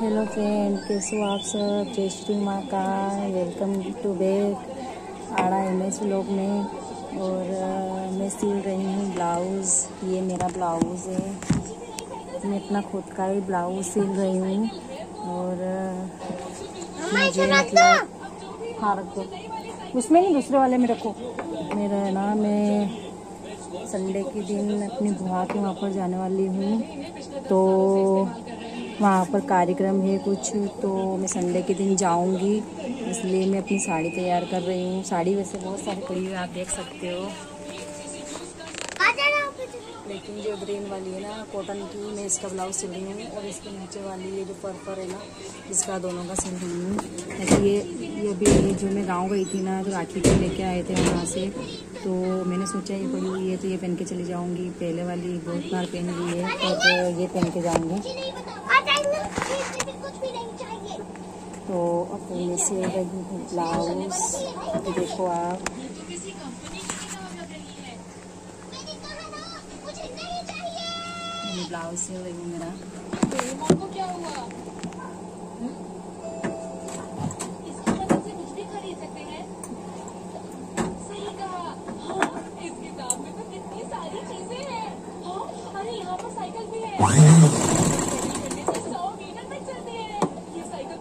Hello friend, कैसे हो आप सब। जय श्री माँ का वेलकम टू बैक आड़ा MS व्लॉग में। और मैं सिल रही हूँ ब्लाउज़। ये मेरा ब्लाउज़ है, मैं अपना खुद का ही ब्लाउज़ सिल रही हूँ। और मुझे मतलब हाँ रख दो, उसमें नहीं दूसरे वाले में रखो। मेरा ना मैं संडे के दिन अपनी बुआ के वहाँ पर जाने वाली हूँ, तो वहाँ पर कार्यक्रम है कुछ, तो मैं संडे के दिन जाऊँगी, इसलिए मैं अपनी साड़ी तैयार कर रही हूँ। साड़ी वैसे बहुत सारी पड़ी हुई है, आप देख सकते हो, लेकिन जो ग्रीन वाली है ना कॉटन की, मैं इसका ब्लाउज सिल रही हूँ। और इसके नीचे वाली ये जो पर्पल है ना, इसका दोनों का सिल रही हूँ। ऐसे ये भी जो मैं गांव गई थी ना, तो राखी पे लेके आए थे वहाँ से, तो मैंने सोचा ये पड़ी हुई है तो ये पहन के चली जाऊँगी। पहले वाली बहुत बार पहन ली है, तो ये पहन के जाऊँगी। तो अब मैं सिल रही हूँ ब्लाउज, देखो आप। ब्लाउज सिल रही हूँ मेरा। क्या हुआ? इसकी मदद से कुछ भी खरीद सकते हैं। सही कहा। हाँ, इस किताब में तो कितनी सारी चीजें हैं। हाँ, अरे यहाँ पर साइकिल भी है। 100 मीटर तक चलती है ये साइकिल।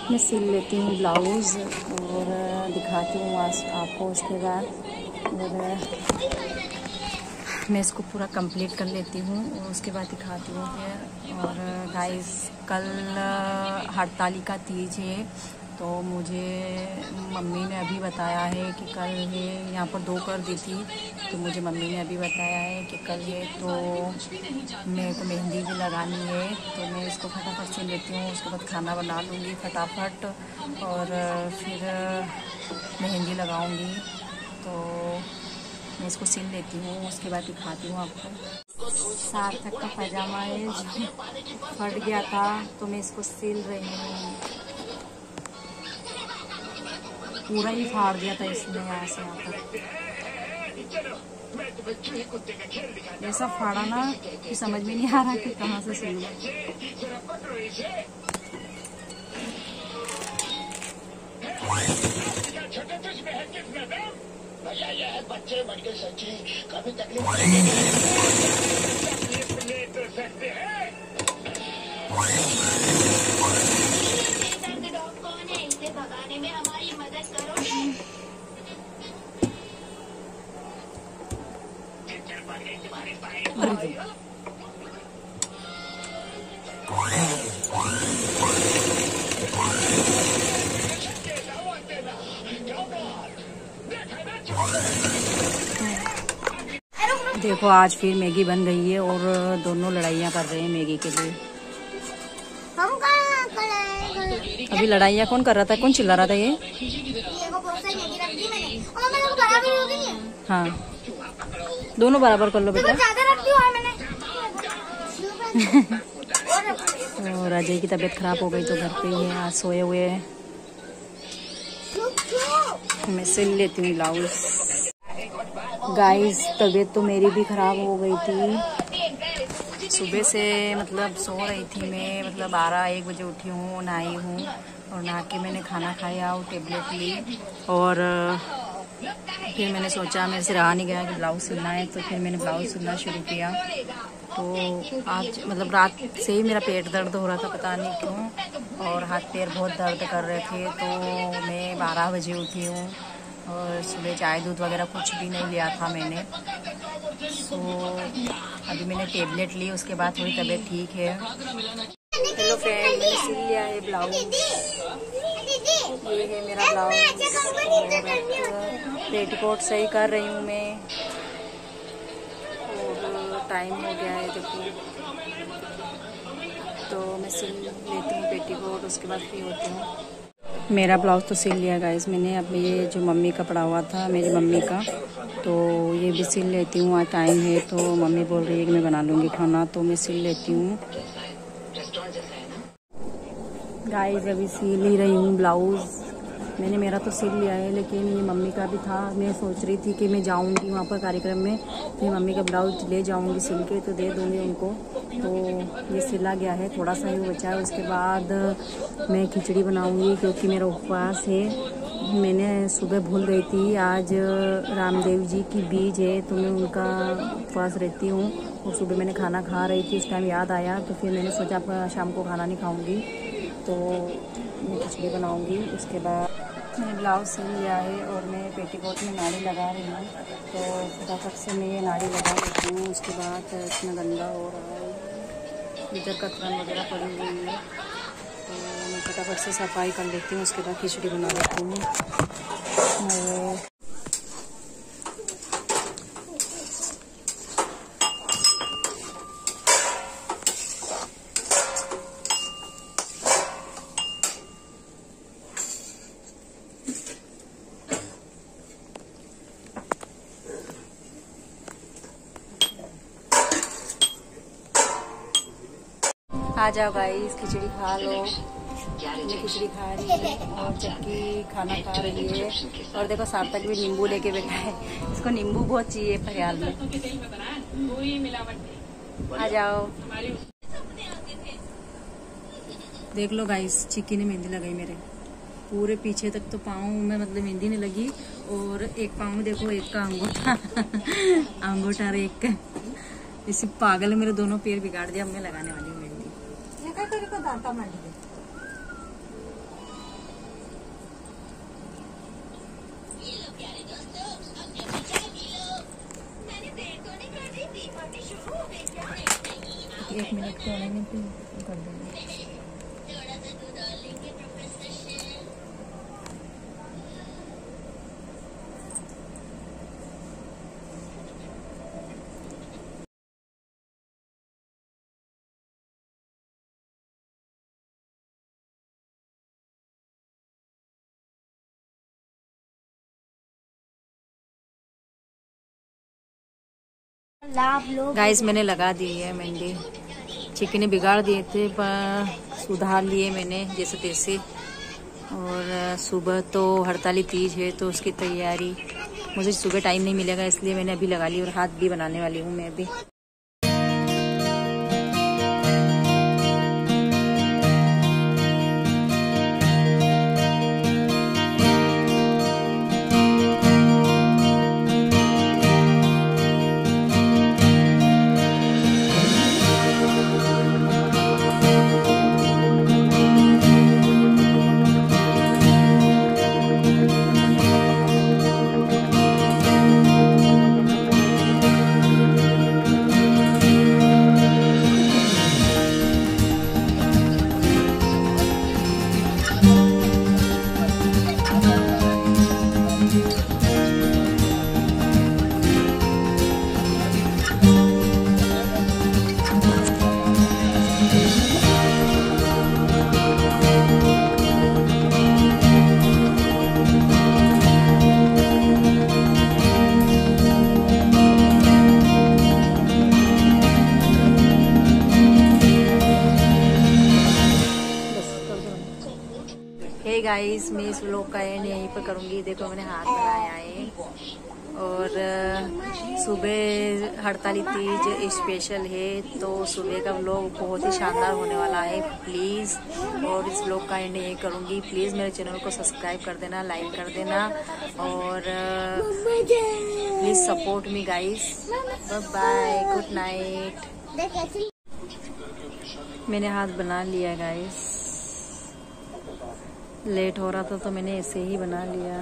मैं सिल लेती हूँ ब्लाउज़ और दिखाती हूँ आपको उसके बाद। और मैं इसको पूरा कंप्लीट कर लेती हूँ और उसके बाद दिखाती हूँ फिर। और गाइस, कल हरतालिका तीज है, तो मुझे मम्मी ने अभी बताया है कि कल है। यहाँ पर 2 कर दी थी, तो मुझे मम्मी ने अभी बताया है कि कल है, तो मेरे को मेहंदी भी लगानी है। तो मैं इसको फटाफट सिल लेती हूँ, उसके बाद खाना बना लूँगी फटाफट और फिर मेहंदी लगाऊँगी। तो मैं इसको सिल लेती हूँ, उसके बाद दिखाती हूँ आपको। सार्थक का पजामा है जो फट गया था, तो मैं इसको सिल रही हूँ। पूरा ही फाड़ दिया था इसने, यहाँ से यहाँ तक ऐसा फाड़ा ना कि समझ में नहीं आ रहा कि कहाँ से सिलूं। बच्चे बन के सच्ची कभी तकलीफ ले सकते हैं। कौन है, इसे भगाने में हमारी मदद करोगे? देखो, आज फिर मैगी बन गई है और दोनों लड़ाइयाँ कर रहे हैं मैगी के लिए। हम कहाँ करे? अभी लड़ाइयाँ कौन कर रहा था, कौन चिल्ला रहा था? ये हाँ, दोनों बराबर कर लो बेटा। और अजय की तबीयत खराब हो गई तो घर पे ही है, आज सोए हुए हैं। मैं सिल लेती हूँ ब्लाउज। गाइस, तबीयत तो मेरी भी खराब हो गई थी। सुबह से मतलब सो रही थी मैं, मतलब 12-1 बजे उठी हूँ, नहाई हूँ और नहा के मैंने खाना खाया और टेबलेट ली। और फिर मैंने सोचा, मेरे से रहा नहीं गया कि ब्लाउज सिलना है, तो फिर मैंने ब्लाउज सिलना शुरू किया। तो आज मतलब रात से ही मेरा पेट दर्द हो रहा था, पता नहीं क्यों, और हाथ पैर बहुत दर्द कर रहे थे। तो मैं 12 बजे उठी हूँ और सुबह चाय दूध वगैरह कुछ भी नहीं लिया था मैंने। तो अभी मैंने टेबलेट ली, उसके बाद थोड़ी तबीयत ठीक है। हेलो फ्रेंड, मैंने सिल लिया है ब्लाउज। ये है मेरा ब्लाउज। पेटीकोट सही कर रही हूँ मैं। और टाइम हो गया है, देखो तो मैं सिल लेती हूँ पेटीकोट, उसके बाद फ्री होती हूँ। मेरा ब्लाउज़ तो सिल लिया गाइस मैंने। अब ये जो मम्मी का पड़ा हुआ था मेरी मम्मी का, तो ये भी सिल लेती हूँ। आज टाइम है तो मम्मी बोल रही है कि मैं बना लूँगी खाना, तो मैं सिल लेती हूँ गाइस। अभी सिल ही रही हूँ ब्लाउज़ मैंने। मेरा तो सिल लिया है, लेकिन ये मम्मी का भी था। मैं सोच रही थी कि मैं जाऊंगी वहाँ पर कार्यक्रम में, मैं मम्मी का ब्लाउज ले जाऊंगी सिल के, तो दे दूंगी उनको। तो ये सिला गया है, थोड़ा सा ही बचा है। उसके बाद मैं खिचड़ी बनाऊंगी क्योंकि मेरा उपवास है। मैंने सुबह भूल गई थी, आज रामदेव जी की बीज है तो मैं उनका उपवास रहती हूँ। और सुबह मैंने खाना खा रही थी, उस टाइम याद आया, तो फिर मैंने सोचा शाम को खाना नहीं खाऊँगी, तो मैं खिचड़ी बनाऊंगी। उसके बाद मैंने ब्लाउज सिल लिया है और मैं पेटीकोट में नाड़ी लगा रही हूँ, तो फटाफट से मैं ये नाड़ी लगा लेती हूँ। उसके बाद इतना गंदा हो रहा है, इधर कतरन वगैरह पड़ी हुई है, तो मैं फटाफट से सफाई कर लेती हूँ। उसके बाद खिचड़ी बना लेती हूँ। आ जाओ गाइस, खिचड़ी खा लो। मैं खिचड़ी खा रही हूँ और चक्की खाना खा रही है। और देखो सार्थक भी नींबू लेके बैठा है, इसको नींबू बहुत चाहिए फरियाल में। आ जाओ, देख लो गाइस, चिक्की ने मेहंदी लगाई मेरे पूरे पीछे तक, तो पाँव में मतलब मेहंदी नहीं लगी। और एक पाँव में देखो, एक का अंगूठा अंगूठा और एक का, इसी पागल मेरे दोनों पैर बिगाड़ दिया। अब मैं लगाने वाली हूँ मेहंदी। एक मिनट के आने में कर देंगे। गाइस मैंने लगा दी है मेहंदी, चिकन ने बिगाड़ दिए थे पर सुधार लिए मैंने जैसे तैसे। और सुबह तो हड़ताली तीज है तो उसकी तैयारी, मुझे सुबह टाइम नहीं मिलेगा इसलिए मैंने अभी लगा ली। और हाथ भी बनाने वाली हूँ मैं अभी। गाइस मैं इस व्लॉग का एंड यहीं पर करूँगी। देखो मैंने हाथ बनाया है। और सुबह हड़ताली तीज स्पेशल है, तो सुबह का व्लॉग बहुत ही शानदार होने वाला है प्लीज़। और इस व्लॉग का एंड यहीं करूँगी। प्लीज़ मेरे चैनल को सब्सक्राइब कर देना, लाइक कर देना और please support me guys. Bye, good night. मैंने हाथ बना लिया गाइस, लेट हो रहा था तो मैंने ऐसे ही बना लिया।